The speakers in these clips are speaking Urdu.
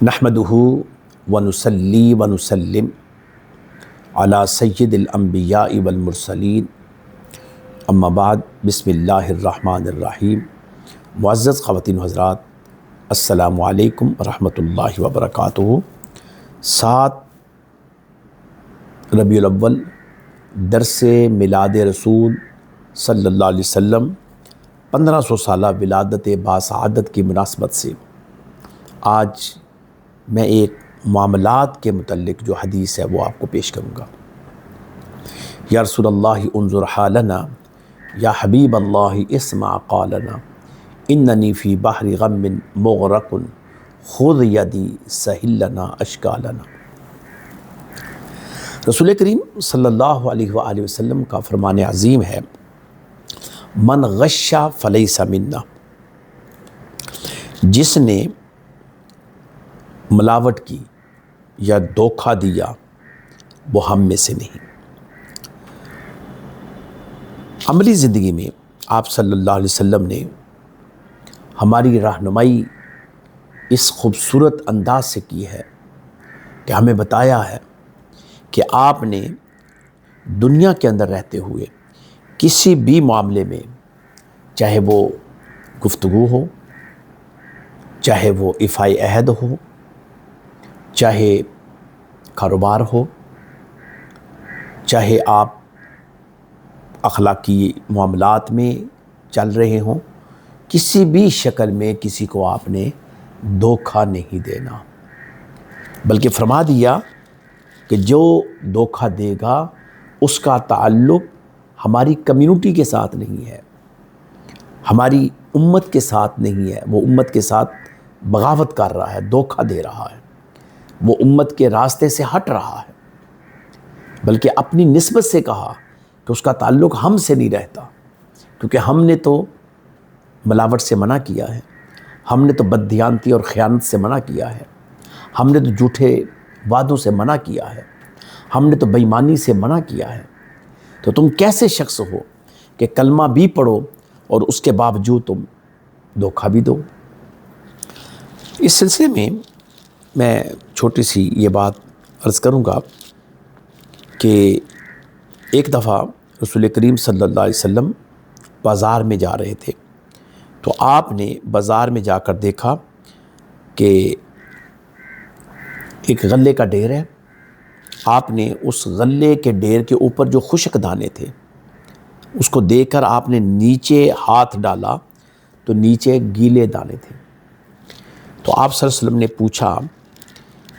نحمدہ ونصلی ونسلم علی سید الانبیاء والمرسلین اما بعد بسم اللہ الرحمن الرحیم۔ معزز خواتین و حضرات، السلام علیکم ورحمۃ اللہ وبرکاتہ۔ 7 ربیع الاول درس میلاد رسول صلی اللہ علیہ وسلم 1500 سالہ ولادت باسعادت کی مناسبت سے آج میں ایک معاملات کے متعلق جو حدیث ہے وہ آپ کو پیش کروں گا۔ یا رسول اللہ انظر حالنا، یا حبیب اللہ اسمع قالنا، اننی فی بحر غم مغرق خذ یدی سہل لنا اشکالنا۔ رسول کریم صلی اللہ علیہ وآلہ وسلم کا فرمان عظیم ہے، من غش فلیس منا، جس نے ملاوٹ کی یا دھوکہ دیا وہ ہم میں سے نہیں۔ عملی زندگی میں آپ صلی اللہ علیہ وسلم نے ہماری رہنمائی اس خوبصورت انداز سے کی ہے کہ ہمیں بتایا ہے کہ آپ نے دنیا کے اندر رہتے ہوئے کسی بھی معاملے میں، چاہے وہ گفتگو ہو، چاہے وہ ایفائے عہد ہو، چاہے کاروبار ہو، چاہے آپ اخلاقی معاملات میں چل رہے ہوں، کسی بھی شکل میں کسی کو آپ نے دھوکہ نہیں دینا، بلکہ فرما دیا کہ جو دھوکہ دے گا اس کا تعلق ہماری کمیونٹی کے ساتھ نہیں ہے، ہماری امت کے ساتھ نہیں ہے، وہ امت کے ساتھ بغاوت کر رہا ہے، دھوکہ دے رہا ہے، وہ امت کے راستے سے ہٹ رہا ہے، بلکہ اپنی نسبت سے کہا کہ اس کا تعلق ہم سے نہیں رہتا، کیونکہ ہم نے تو ملاوٹ سے منع کیا ہے، ہم نے تو بددیانتی اور خیانت سے منع کیا ہے، ہم نے تو جھوٹے وعدوں سے منع کیا ہے، ہم نے تو بے ایمانی سے منع کیا ہے، تو تم کیسے شخص ہو کہ کلمہ بھی پڑھو اور اس کے باوجود تم دھوکہ بھی دو۔ اس سلسلے میں چھوٹی سی یہ بات عرض کروں گا کہ ایک دفعہ رسول کریم صلی اللہ علیہ وسلم بازار میں جا رہے تھے، تو آپ نے بازار میں جا کر دیکھا کہ ایک غلے کا ڈھیر ہے۔ آپ نے اس غلے کے ڈھیر کے اوپر جو خشک دانے تھے اس کو دیکھ کر آپ نے نیچے ہاتھ ڈالا تو نیچے گیلے دانے تھے، تو آپ صلی اللہ علیہ وسلم نے پوچھا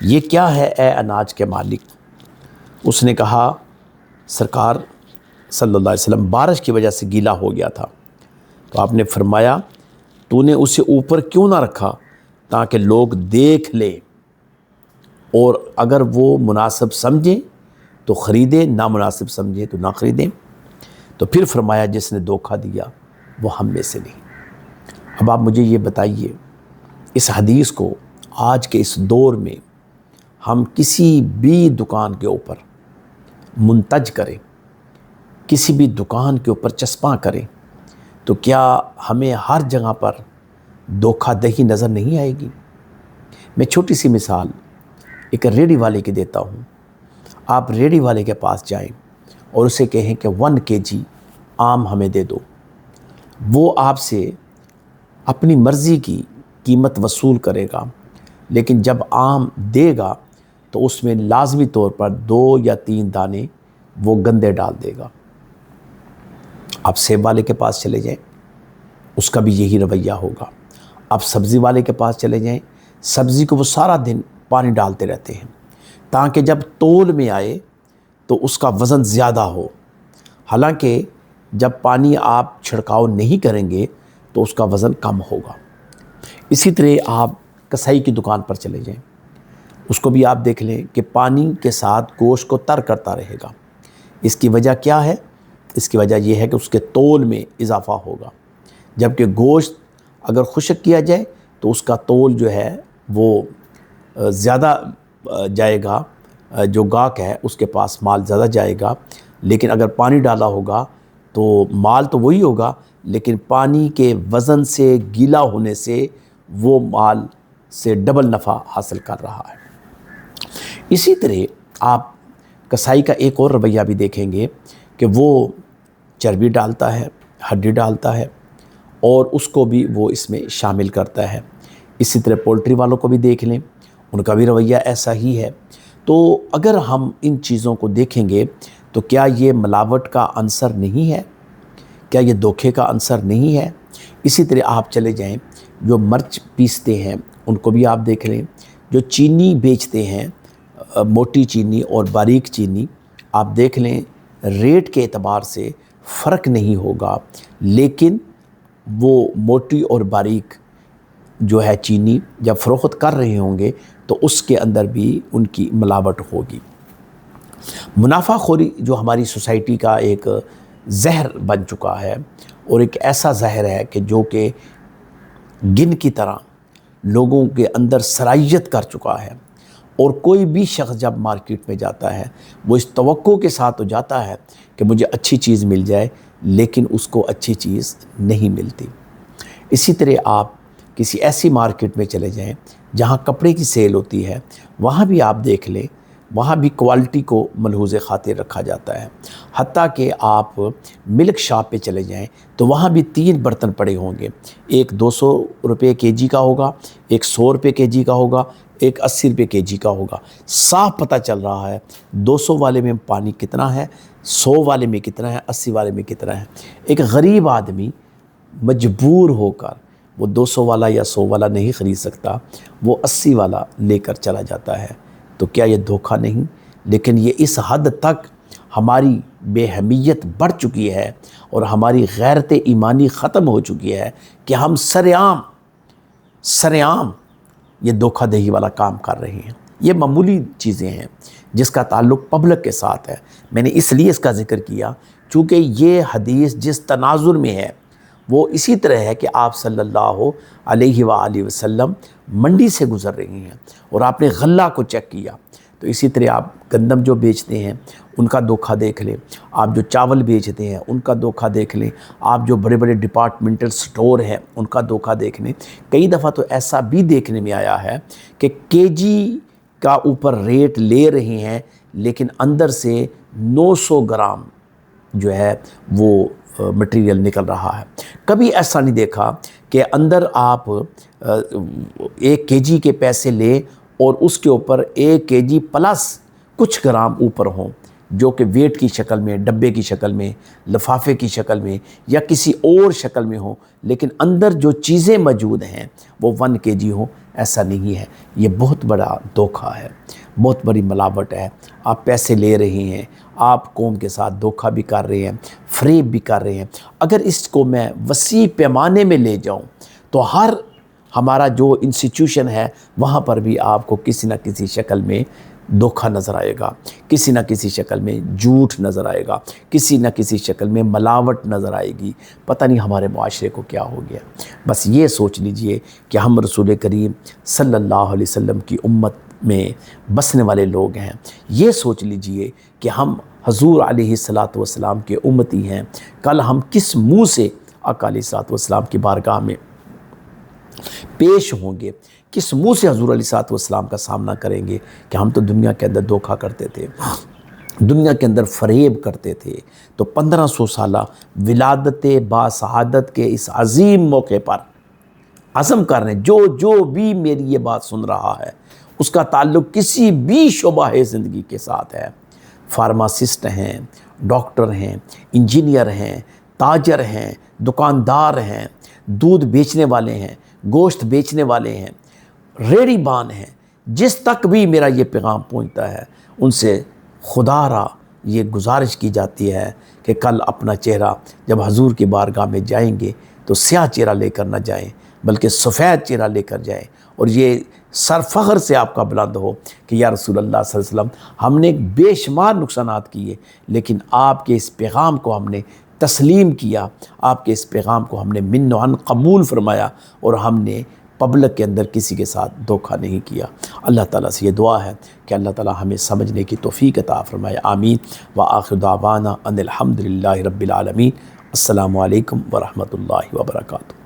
یہ کیا ہے اے اناج کے مالک؟ اس نے کہا سرکار صلی اللہ علیہ وسلم بارش کی وجہ سے گیلا ہو گیا تھا۔ تو آپ نے فرمایا تو نے اسے اوپر کیوں نہ رکھا تاکہ لوگ دیکھ لیں، اور اگر وہ مناسب سمجھیں تو خریدیں، نامناسب سمجھیں تو نہ خریدیں۔ تو پھر فرمایا جس نے دھوکہ دیا وہ ہم میں سے نہیں۔ اب آپ مجھے یہ بتائیے، اس حدیث کو آج کے اس دور میں ہم کسی بھی دکان کے اوپر منتج کریں، کسی بھی دکان کے اوپر چسپاں کریں، تو کیا ہمیں ہر جگہ پر دھوکہ دہی نظر نہیں آئے گی؟ میں چھوٹی سی مثال ایک ریڑھی والے کی دیتا ہوں۔ آپ ریڑھی والے کے پاس جائیں اور اسے کہیں کہ 1 kg آم ہمیں دے دو، وہ آپ سے اپنی مرضی کی قیمت وصول کرے گا، لیکن جب آم دے گا تو اس میں لازمی طور پر 2 یا 3 دانے وہ گندے ڈال دے گا۔ آپ سیب والے کے پاس چلے جائیں، اس کا بھی یہی رویہ ہوگا۔ آپ سبزی والے کے پاس چلے جائیں، سبزی کو وہ سارا دن پانی ڈالتے رہتے ہیں تاکہ جب تول میں آئے تو اس کا وزن زیادہ ہو، حالانکہ جب پانی آپ چھڑکاؤ نہیں کریں گے تو اس کا وزن کم ہوگا۔ اسی طرح آپ کسائی کی دکان پر چلے جائیں، اس کو بھی آپ دیکھ لیں کہ پانی کے ساتھ گوشت کو تر کرتا رہے گا۔ اس کی وجہ کیا ہے؟ اس کی وجہ یہ ہے کہ اس کے تول میں اضافہ ہوگا، جبکہ گوشت اگر خشک کیا جائے تو اس کا تول جو ہے وہ زیادہ جائے گا، جو گاہک ہے اس کے پاس مال زیادہ جائے گا، لیکن اگر پانی ڈالا ہوگا تو مال تو وہی ہوگا، لیکن پانی کے وزن سے، گیلا ہونے سے وہ مال سے ڈبل نفع حاصل کر رہا ہے۔ اسی طرح آپ کسائی کا ایک اور رویہ بھی دیکھیں گے کہ وہ چربی ڈالتا ہے، ہڈی ڈالتا ہے، اور اس کو بھی وہ اس میں شامل کرتا ہے۔ اسی طرح پولٹری والوں کو بھی دیکھ لیں، ان کا بھی رویہ ایسا ہی ہے۔ تو اگر ہم ان چیزوں کو دیکھیں گے تو کیا یہ ملاوٹ کا عنصر نہیں ہے؟ کیا یہ دھوکے کا عنصر نہیں ہے؟ اسی طرح آپ چلے جائیں، جو مرچ پیستے ہیں ان کو بھی آپ دیکھ لیں، جو چینی بیچتے ہیں، موٹی چینی اور باریک چینی، آپ دیکھ لیں ریٹ کے اعتبار سے فرق نہیں ہوگا، لیکن وہ موٹی اور باریک جو ہے چینی جب فروخت کر رہے ہوں گے تو اس کے اندر بھی ان کی ملاوٹ ہوگی۔ منافع خوری جو ہماری سوسائٹی کا ایک زہر بن چکا ہے، اور ایک ایسا زہر ہے کہ جو کہ گن کی طرح لوگوں کے اندر سرائیت کر چکا ہے، اور کوئی بھی شخص جب مارکیٹ میں جاتا ہے وہ اس توقع کے ساتھ تو جاتا ہے کہ مجھے اچھی چیز مل جائے، لیکن اس کو اچھی چیز نہیں ملتی۔ اسی طرح آپ کسی ایسی مارکیٹ میں چلے جائیں جہاں کپڑے کی سیل ہوتی ہے، وہاں بھی آپ دیکھ لیں، وہاں بھی کوالٹی کو ملحوظ خاطر رکھا جاتا ہے۔ حتیٰ کہ آپ ملک شاپ پہ چلے جائیں تو وہاں بھی 3 برتن پڑے ہوں گے، ایک 200 روپے کے جی کا ہوگا، ایک 100 روپے کے جی کا ہوگا، ایک 80 روپے کے جی کا ہوگا۔ صاف پتہ چل رہا ہے 200 والے میں پانی کتنا ہے، 100 والے میں کتنا ہے، 80 والے میں کتنا ہے۔ ایک غریب آدمی مجبور ہو کر وہ 200 والا یا 100 والا نہیں خرید سکتا، وہ 80 والا لے کر چلا جاتا ہے۔ تو کیا یہ دھوکہ نہیں؟ لیکن یہ اس حد تک ہماری بے حمیت بڑھ چکی ہے اور ہماری غیرت ایمانی ختم ہو چکی ہے کہ ہم سرعام یہ دھوکہ دہی والا کام کر رہے ہیں۔ یہ معمولی چیزیں ہیں جس کا تعلق پبلک کے ساتھ ہے۔ میں نے اس لیے اس کا ذکر کیا چونکہ یہ حدیث جس تناظر میں ہے وہ اسی طرح ہے کہ آپ صلی اللہ علیہ وآلہ وسلم منڈی سے گزر رہی ہیں اور آپ نے غلہ کو چیک کیا، تو اسی طرح آپ گندم جو بیچتے ہیں ان کا دھوکہ دیکھ لیں، آپ جو چاول بیچتے ہیں ان کا دھوکہ دیکھ لیں، آپ جو بڑے بڑے ڈپارٹمنٹل سٹور ہیں ان کا دھوکہ دیکھ لیں۔ کئی دفعہ تو ایسا بھی دیکھنے میں آیا ہے کہ کے جی کا اوپر ریٹ لے رہے ہیں، لیکن اندر سے 900 گرام جو ہے وہ مٹیریل نکل رہا ہے۔ کبھی ایسا نہیں دیکھا کہ اندر آپ 1 کے جی کے پیسے لیں اور اس کے اوپر 1 کے جی پلس کچھ گرام اوپر ہوں، جو کہ ویٹ کی شکل میں، ڈبے کی شکل میں، لفافے کی شکل میں یا کسی اور شکل میں ہوں، لیکن اندر جو چیزیں موجود ہیں وہ 1 کے جی ہوں۔ ایسا نہیں ہے، یہ بہت بڑا دھوکہ ہے، بہت بڑی ملاوٹ ہے۔ آپ پیسے لے رہے ہیں، آپ قوم کے ساتھ دھوکہ بھی کر رہے ہیں، فریب بھی کر رہے ہیں۔ اگر اس کو میں وسیع پیمانے میں لے جاؤں تو ہر ہمارا جو انسٹیٹیوشن ہے وہاں پر بھی آپ کو کسی نہ کسی شکل میں دھوکہ نظر آئے گا، کسی نہ کسی شکل میں جھوٹ نظر آئے گا، کسی نہ کسی شکل میں ملاوٹ نظر آئے گی۔ پتہ نہیں ہمارے معاشرے کو کیا ہو گیا۔ بس یہ سوچ لیجئے کہ ہم رسول کریم صلی اللہ علیہ وسلم کی امت میں بسنے والے لوگ ہیں۔ یہ سوچ لیجئے کہ ہم حضور علیہ الصلاۃ والسلام کے امتی ہیں۔ کل ہم کس منہ سے آقا علیہ الصلاۃ والسلام کی بارگاہ میں پیش ہوں گے، کس منہ سے حضور علیہ الصلاۃ والسلام کا سامنا کریں گے کہ ہم تو دنیا کے اندر دھوکہ کرتے تھے، دنیا کے اندر فریب کرتے تھے۔ تو 1500 سالہ ولادت با سعادت کے اس عظیم موقع پر عزم کرنے، جو بھی میری یہ بات سن رہا ہے اس کا تعلق کسی بھی شعبہ زندگی کے ساتھ ہے، فارماسسٹ ہیں، ڈاکٹر ہیں، انجینئر ہیں، تاجر ہیں، دکاندار ہیں، دودھ بیچنے والے ہیں، گوشت بیچنے والے ہیں، ریڑھی بان ہیں، جس تک بھی میرا یہ پیغام پہنچتا ہے ان سے خدا را یہ گزارش کی جاتی ہے کہ کل اپنا چہرہ جب حضور کی بارگاہ میں جائیں گے تو سیاہ چہرہ لے کر نہ جائیں بلکہ سفید چہرہ لے کر جائیں، اور یہ سر فخر سے آپ کا بلند ہو کہ یا رسول اللہ صلی اللہ علیہ وسلم ہم نے بے شمار نقصانات کیے، لیکن آپ کے اس پیغام کو ہم نے تسلیم کیا، آپ کے اس پیغام کو ہم نے من و عن قبول فرمایا، اور ہم نے پبلک کے اندر کسی کے ساتھ دھوکہ نہیں کیا۔ اللہ تعالیٰ سے یہ دعا ہے کہ اللہ تعالیٰ ہمیں سمجھنے کی توفیق عطا فرمائے، آمین۔ وآخر دعوانا ان الحمد للہ رب العالمین۔ السلام علیکم ورحمۃ اللہ وبرکاتہ۔